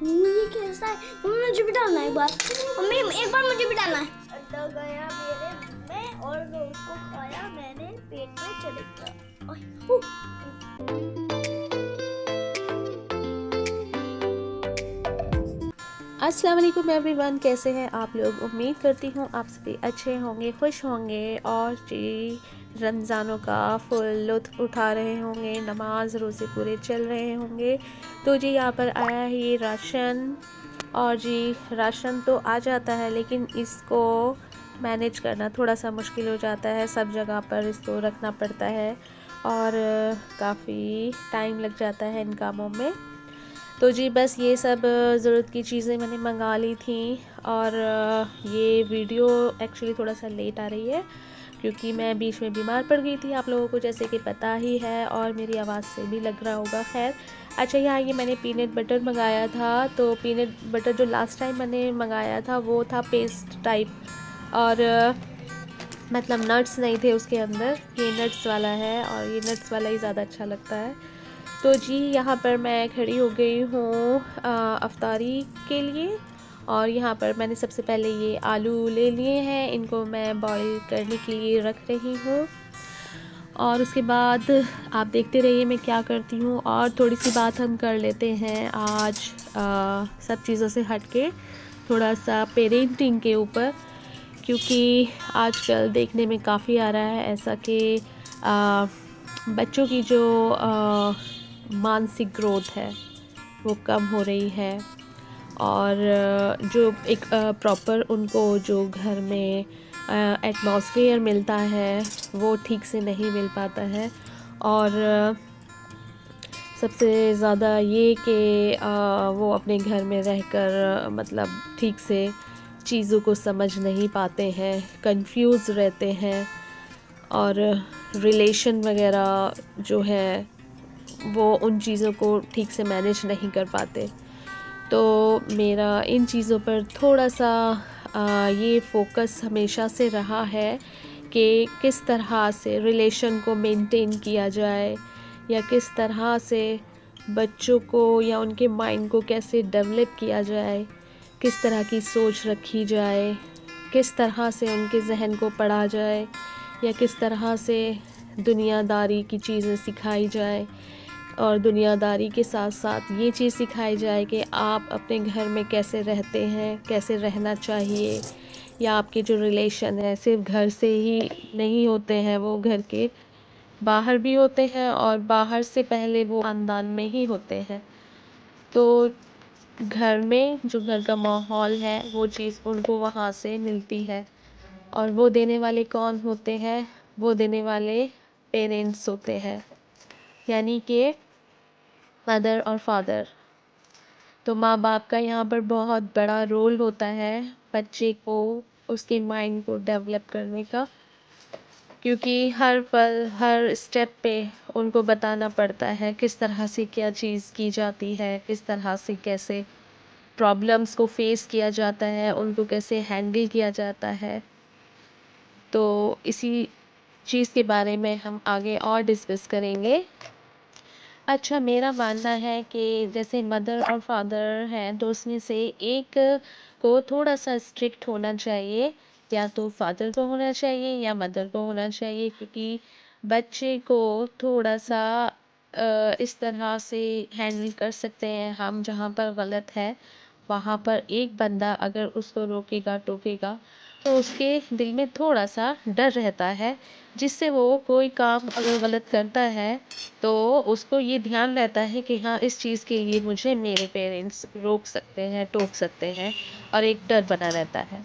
ये कैसा है? मम्मी मुझे भी डालना है एक बार। मम्मी एक बार मुझे भी डालना है। अंदर गया मेरे मुंह में और मैं उसको खाया, मैंने पेट में चले गया। अस्सलाम वालेकुम एवरीवन, कैसे हैं आप लोग। उम्मीद करती हूँ आप सभी अच्छे होंगे, खुश होंगे और जी रमज़ानों का फुल लुत्फ़ उठा रहे होंगे, नमाज रोज़े पूरे चल रहे होंगे। तो जी यहाँ पर आया है ये राशन, और जी राशन तो आ जाता है लेकिन इसको मैनेज करना थोड़ा सा मुश्किल हो जाता है। सब जगह पर इसको रखना पड़ता है और काफ़ी टाइम लग जाता है इन कामों में। तो जी बस ये सब ज़रूरत की चीज़ें मैंने मंगा ली थी। और ये वीडियो एक्चुअली थोड़ा सा लेट आ रही है क्योंकि मैं बीच में बीमार पड़ गई थी, आप लोगों को जैसे कि पता ही है और मेरी आवाज़ से भी लग रहा होगा। खैर अच्छा, यहाँ ये मैंने पीनट बटर मंगाया था। तो पीनट बटर जो लास्ट टाइम मैंने मंगाया था वो था पेस्ट टाइप, और मतलब नट्स नहीं थे उसके अंदर। ये नट्स वाला है और ये नट्स वाला ही ज़्यादा अच्छा लगता है। तो जी यहाँ पर मैं खड़ी हो गई हूँ अफ्तारी के लिए, और यहाँ पर मैंने सबसे पहले ये आलू ले लिए हैं, इनको मैं बॉईल करने के लिए रख रही हूँ। और उसके बाद आप देखते रहिए मैं क्या करती हूँ। और थोड़ी सी बात हम कर लेते हैं आज सब चीज़ों से हट के, थोड़ा सा पेरेंटिंग के ऊपर, क्योंकि आजकल देखने में काफ़ी आ रहा है ऐसा कि बच्चों की जो मानसिक ग्रोथ है वो कम हो रही है, और जो एक प्रॉपर उनको जो घर में एटमॉस्फेयर मिलता है वो ठीक से नहीं मिल पाता है। और सबसे ज़्यादा ये कि वो अपने घर में रहकर मतलब ठीक से चीज़ों को समझ नहीं पाते हैं, कंफ्यूज रहते हैं, और रिलेशन वगैरह जो है वो उन चीज़ों को ठीक से मैनेज नहीं कर पाते। तो मेरा इन चीज़ों पर थोड़ा सा ये फोकस हमेशा से रहा है कि किस तरह से रिलेशन को मेंटेन किया जाए, या किस तरह से बच्चों को या उनके माइंड को कैसे डेवलप किया जाए, किस तरह की सोच रखी जाए, किस तरह से उनके जहन को पढ़ा जाए, या किस तरह से दुनियादारी की चीज़ें सिखाई जाए। और दुनियादारी के साथ साथ ये चीज़ सिखाई जाए कि आप अपने घर में कैसे रहते हैं, कैसे रहना चाहिए, या आपके जो रिलेशन है सिर्फ घर से ही नहीं होते हैं, वो घर के बाहर भी होते हैं और बाहर से पहले वो ख़ानदान में ही होते हैं। तो घर में जो घर का माहौल है वो चीज़ उनको वहाँ से मिलती है, और वो देने वाले कौन होते हैं, वो देने वाले पेरेंट्स होते हैं, यानी कि मदर और फादर। तो माँ बाप का यहाँ पर बहुत बड़ा रोल होता है बच्चे को, उसके माइंड को डेवलप करने का, क्योंकि हर पल हर स्टेप पे उनको बताना पड़ता है किस तरह से क्या चीज़ की जाती है, किस तरह से कैसे प्रॉब्लम्स को फेस किया जाता है, उनको कैसे हैंडल किया जाता है। तो इसी चीज़ के बारे में हम आगे और डिस्कस करेंगे। अच्छा, मेरा मानना है कि जैसे मदर और फादर हैं तो उसमें से एक को थोड़ा सा स्ट्रिक्ट होना चाहिए, या तो फादर को होना चाहिए या मदर को होना चाहिए, क्योंकि बच्चे को थोड़ा सा इस तरह से हैंडल कर सकते हैं हम, जहाँ पर गलत है वहाँ पर एक बंदा अगर उसको रोकेगा टोकेगा तो उसके दिल में थोड़ा सा डर रहता है, जिससे वो कोई काम अगर गलत करता है तो उसको ये ध्यान रहता है कि हाँ, इस चीज़ के लिए मुझे मेरे पेरेंट्स रोक सकते हैं, टोक सकते हैं, और एक डर बना रहता है।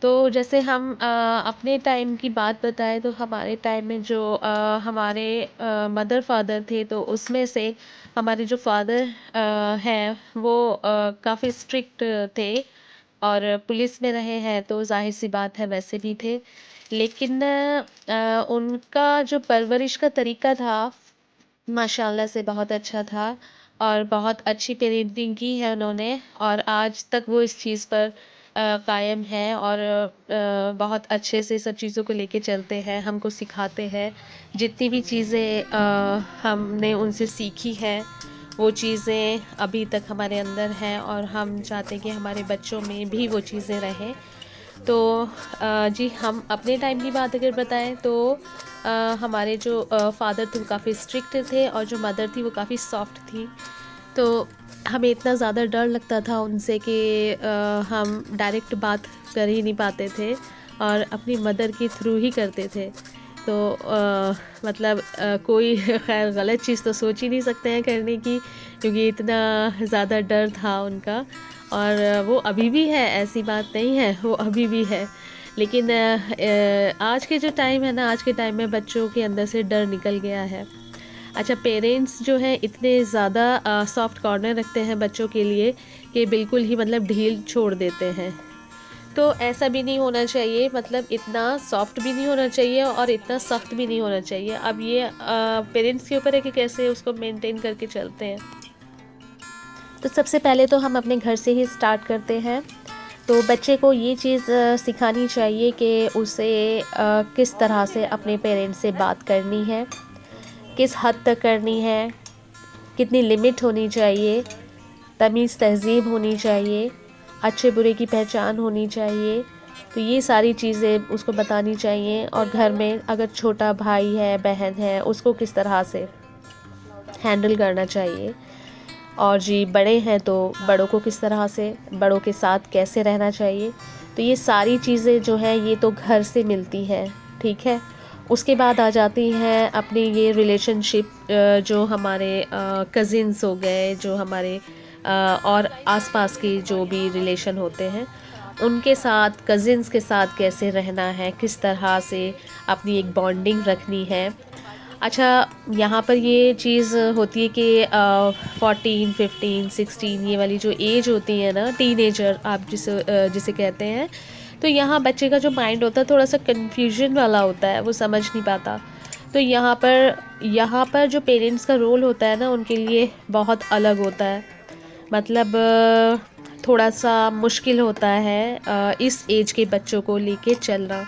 तो जैसे हम अपने टाइम की बात बताएं तो हमारे टाइम में जो हमारे मदर फादर थे, तो उसमें से हमारे जो फादर हैं वो काफ़ी स्ट्रिक्ट थे, और पुलिस में रहे हैं तो जाहिर सी बात है वैसे भी थे। लेकिन उनका जो परवरिश का तरीका था माशाल्लाह से बहुत अच्छा था, और बहुत अच्छी पेरेंटिंग की है उन्होंने, और आज तक वो इस चीज़ पर कायम है, और बहुत अच्छे से सब चीज़ों को लेके चलते हैं, हमको सिखाते हैं। जितनी भी चीज़ें हमने उनसे सीखी है वो चीज़ें अभी तक हमारे अंदर हैं और हम चाहते हैं कि हमारे बच्चों में भी वो चीज़ें रहें। तो जी हम अपने टाइम की बात अगर बताएं तो हमारे जो फादर थे वो काफ़ी स्ट्रिक्ट थे और जो मदर थी वो काफ़ी सॉफ्ट थी। तो हमें इतना ज़्यादा डर लगता था उनसे कि हम डायरेक्ट बात कर ही नहीं पाते थे और अपनी मदर के थ्रू ही करते थे। तो मतलब कोई खैर गलत चीज़ तो सोच ही नहीं सकते हैं करने की, क्योंकि इतना ज़्यादा डर था उनका। और वो अभी भी है, ऐसी बात नहीं है, वो अभी भी है। लेकिन आज के जो टाइम है ना, आज के टाइम में बच्चों के अंदर से डर निकल गया है। अच्छा, पेरेंट्स जो हैं इतने ज़्यादा सॉफ्ट कॉर्नर रखते हैं बच्चों के लिए कि बिल्कुल ही मतलब ढील छोड़ देते हैं। तो ऐसा भी नहीं होना चाहिए, मतलब इतना सॉफ्ट भी नहीं होना चाहिए और इतना सख्त भी नहीं होना चाहिए। अब ये पेरेंट्स के ऊपर है कि कैसे उसको मेंटेन करके चलते हैं। तो सबसे पहले तो हम अपने घर से ही स्टार्ट करते हैं। तो बच्चे को ये चीज़ सिखानी चाहिए कि उसे किस तरह से अपने पेरेंट्स से बात करनी है, किस हद तक करनी है, कितनी लिमिट होनी चाहिए, तमीज़ तहज़ीब होनी चाहिए, अच्छे बुरे की पहचान होनी चाहिए। तो ये सारी चीज़ें उसको बतानी चाहिए। और घर में अगर छोटा भाई है, बहन है, उसको किस तरह से हैंडल करना चाहिए। और जी बड़े हैं तो बड़ों को किस तरह से, बड़ों के साथ कैसे रहना चाहिए। तो ये सारी चीज़ें जो हैं ये तो घर से मिलती हैं, ठीक है। उसके बाद आ जाती हैं अपनी ये रिलेशनशिप, जो हमारे कज़िन्स हो गए, जो हमारे और आसपास के जो भी रिलेशन होते हैं उनके साथ, कज़िन्स के साथ कैसे रहना है, किस तरह से अपनी एक बॉन्डिंग रखनी है। अच्छा, यहाँ पर ये चीज़ होती है कि 14, 15, 16 ये वाली जो एज होती है ना, टीनेजर आप जिसे कहते हैं। तो यहाँ बच्चे का जो माइंड होता है थोड़ा सा कन्फ्यूजन वाला होता है, वो समझ नहीं पाता। तो यहाँ पर जो पेरेंट्स का रोल होता है ना, उनके लिए बहुत अलग होता है। मतलब थोड़ा सा मुश्किल होता है इस एज के बच्चों को लेके चलना।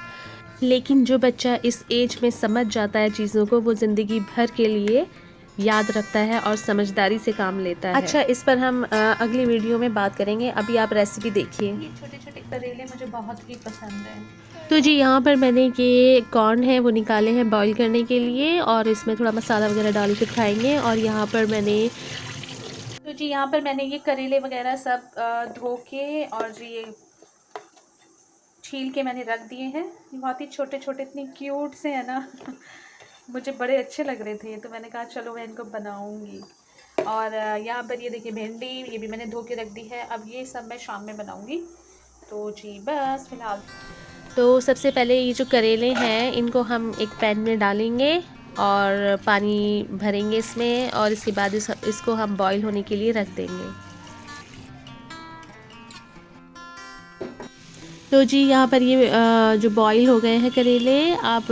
लेकिन जो बच्चा इस एज में समझ जाता है चीज़ों को, वो ज़िंदगी भर के लिए याद रखता है और समझदारी से काम लेता है। अच्छा, इस पर हम अगली वीडियो में बात करेंगे। अभी आप रेसिपी देखिए। ये छोटे छोटे करेले मुझे बहुत ही पसंद हैं। तो जी यहाँ पर मैंने ये कॉर्न है वो निकाले हैं बॉईल करने के लिए, और इसमें थोड़ा मसाला वगैरह डाल के खाएंगे। और यहाँ पर मैंने ये करेले वगैरह सब धो के और जी ये छील के मैंने रख दिए हैं। ये बहुत ही छोटे छोटे, इतने क्यूट से हैं ना मुझे बड़े अच्छे लग रहे थे, तो मैंने कहा चलो मैं इनको बनाऊंगी। और यहाँ पर ये देखिए भिंडी, ये भी मैंने धो के रख दी है। अब ये सब मैं शाम में बनाऊंगी। तो जी बस फिलहाल तो सबसे पहले ये जो करेले हैं इनको हम एक पैन में डालेंगे और पानी भरेंगे इसमें, और इसके बाद इसको हम बॉईल होने के लिए रख देंगे। तो जी यहाँ पर ये जो बॉईल हो गए हैं करेले, अब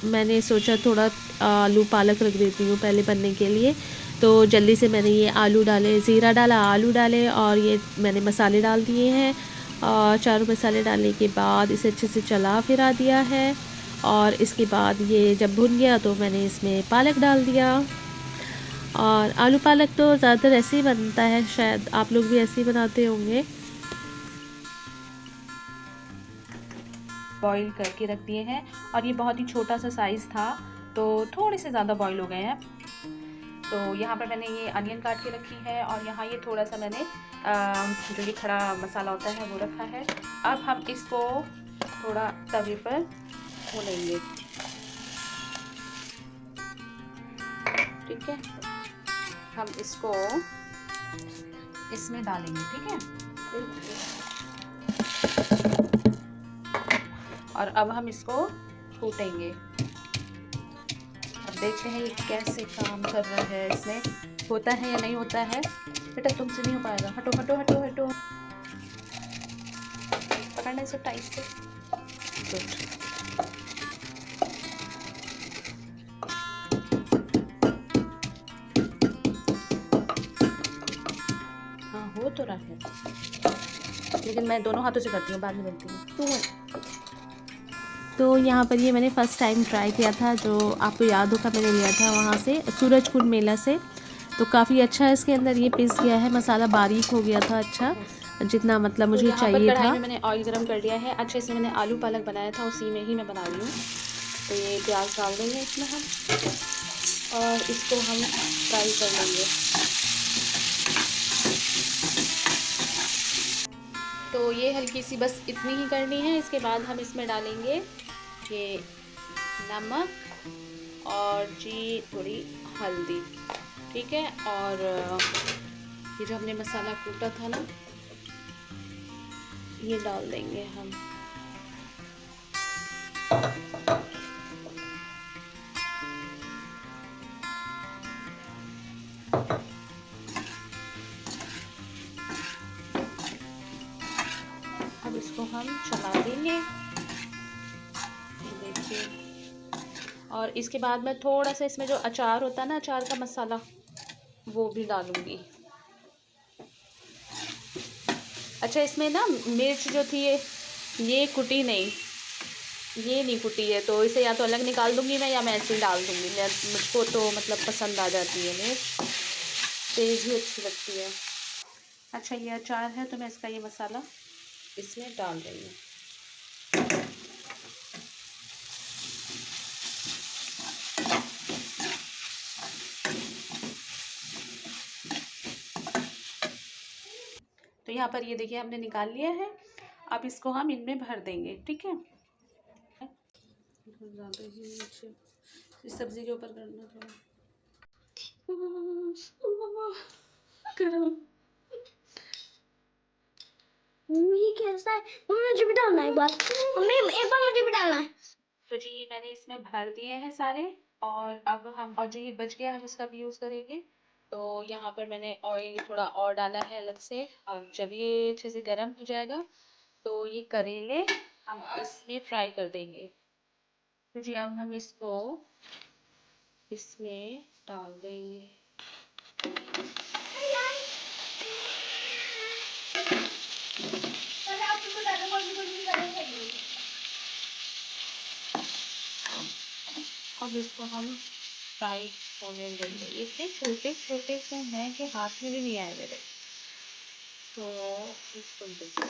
मैंने सोचा थोड़ा आलू पालक रख देती हूँ पहले बनने के लिए। तो जल्दी से मैंने ये आलू डाले, ज़ीरा डाला, आलू डाले, और ये मैंने मसाले डाल दिए हैं। और चारों मसाले डालने के बाद इसे अच्छे से चला फिरा दिया है। और इसके बाद ये जब भुन गया तो मैंने इसमें पालक डाल दिया। और आलू पालक तो ज़्यादातर ऐसे ही बनता है, शायद आप लोग भी ऐसे ही बनाते होंगे। बॉईल करके रख दिए हैं। और ये बहुत ही छोटा सा साइज़ था, तो थोड़े से ज़्यादा बॉईल हो गए हैं। तो यहाँ पर मैंने ये अनियन काट के रखी है, और यहाँ ये थोड़ा सा मैंने जो ये खड़ा मसाला होता है वो रखा है। अब हम इसको थोड़ा तवे पर भूनेंगे, ठीक है। हम इसको इसमें डालेंगे, ठीक है। और अब हम इसको कूटेंगे। अब देखते हैं ये कैसे काम कर रहा है, इसमें होता है या नहीं होता है। बेटा तुमसे नहीं हो पाएगा, हटो हटो हटो हटो, पकड़ना इसे टाइट से। गुड। हाँ हो तो रहा है, लेकिन मैं दोनों हाथों से करती हूँ, बाद में बनती हूँ। तो यहाँ पर ये मैंने फ़र्स्ट टाइम ट्राई किया था, जो आपको याद होगा मैंने लिया था वहाँ से सूरजकुंड मेला से। तो काफ़ी अच्छा इसके अंदर ये पिस गया है, मसाला बारीक हो गया था अच्छा, जितना मतलब मुझे यहाँ पर चाहिए कढ़ाई था। में मैंने ऑयल गरम कर लिया है। अच्छा, इसमें मैंने आलू पालक बनाया था, उसी में ही मैं बना रही हूँ। तो ये प्याज डाल देंगे इसमें हम, और इसको हम फ्राई कर लेंगे। तो ये हल्की सी बस इतनी ही करनी है। इसके बाद हम इसमें डालेंगे ये नमक और जी थोड़ी हल्दी, ठीक है। और ये जो हमने मसाला कूटा था ना, ये डाल देंगे हम। अब इसको हम चला देंगे, देखिए। और इसके बाद मैं थोड़ा सा इसमें जो अचार होता है ना, अचार का मसाला, वो भी डालूंगी। अच्छा, इसमें ना मिर्च जो थी ये कुटी नहीं, ये नहीं कुटी है, तो इसे या तो अलग निकाल दूंगी मैं, या मैं ऐसे ही डाल दूंगी। मुझको तो मतलब पसंद आ जाती है मिर्च, तेज़ भी अच्छी लगती है। अच्छा, ये अचार है तो मैं इसका ये मसाला इसमें डाल रही हूँ। तो यहाँ पर ये देखिए हमने निकाल लिया है। अब इसको हम इनमें भर देंगे, ठीक है। इस सब्जी के ऊपर करना थोड़ा गरम। ये कैसा है? मम्मी मुझे भी डालना है एक बार। मम्मी एक बार मुझे भी डालना है। तो जी मैंने इसमें भर दिए हैं सारे, और अब हम, और जो ये बच गया हम इसका भी यूज़ करेंगे। तो यहाँ पर मैंने ऑयल थोड़ा और डाला है अलग से। अब जब ये अच्छे से गर्म हो जाएगा तो ये करेले हम इसमें फ्राई कर देंगे। तो जी अब हम इसको इसमें डाल देंगे। अब इसको हम फ्राई होने देंगे। इतने छोटे छोटे से हैं कि हाथ में भी नहीं आए मेरे। तो इसको देखिए,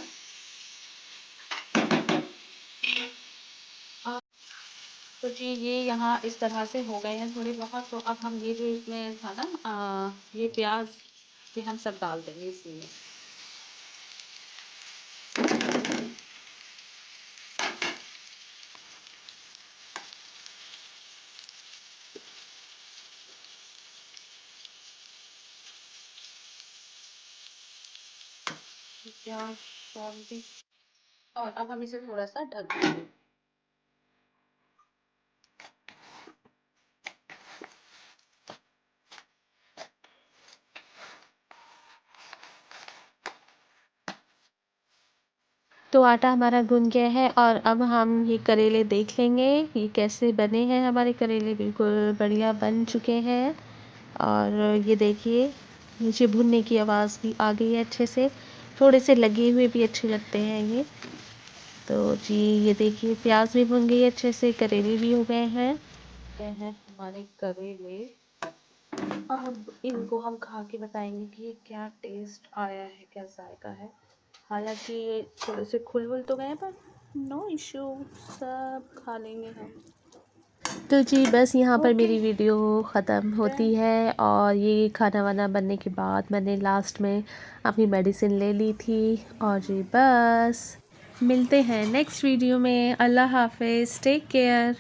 तो जी ये यहाँ इस तरह से हो गए हैं थोड़े बहुत। तो अब हम ये जो इसमें था ना ये प्याज, ये हम सब डाल देंगे इसमें। प्याज डाल दी, और अब हम इसे थोड़ा सा ढक देंगे। तो आटा हमारा गूंद गया है, और अब हम ये करेले देख लेंगे ये कैसे बने हैं। हमारे करेले बिल्कुल बढ़िया बन चुके हैं, और ये देखिए नीचे भुनने की आवाज़ भी आ गई है अच्छे से, थोड़े से लगे हुए भी अच्छे लगते हैं ये। तो जी ये देखिए प्याज भी भुन गई अच्छे से, करेले भी हो गए हैं। ये हैं हमारे करेले। अब इनको हम खा के बताएंगे कि ये क्या टेस्ट आया है, क्या जायका है। हालांकि ये थोड़े से खुल तो गए, पर नो इशू, सब खा लेंगे हम। तो जी बस यहाँ पर ओके, मेरी वीडियो ख़त्म होती है, और ये खाना वाना बनने के बाद मैंने लास्ट में अपनी मेडिसिन ले ली थी। और जी बस मिलते हैं नेक्स्ट वीडियो में। अल्लाह हाफ़िज़, टेक केयर।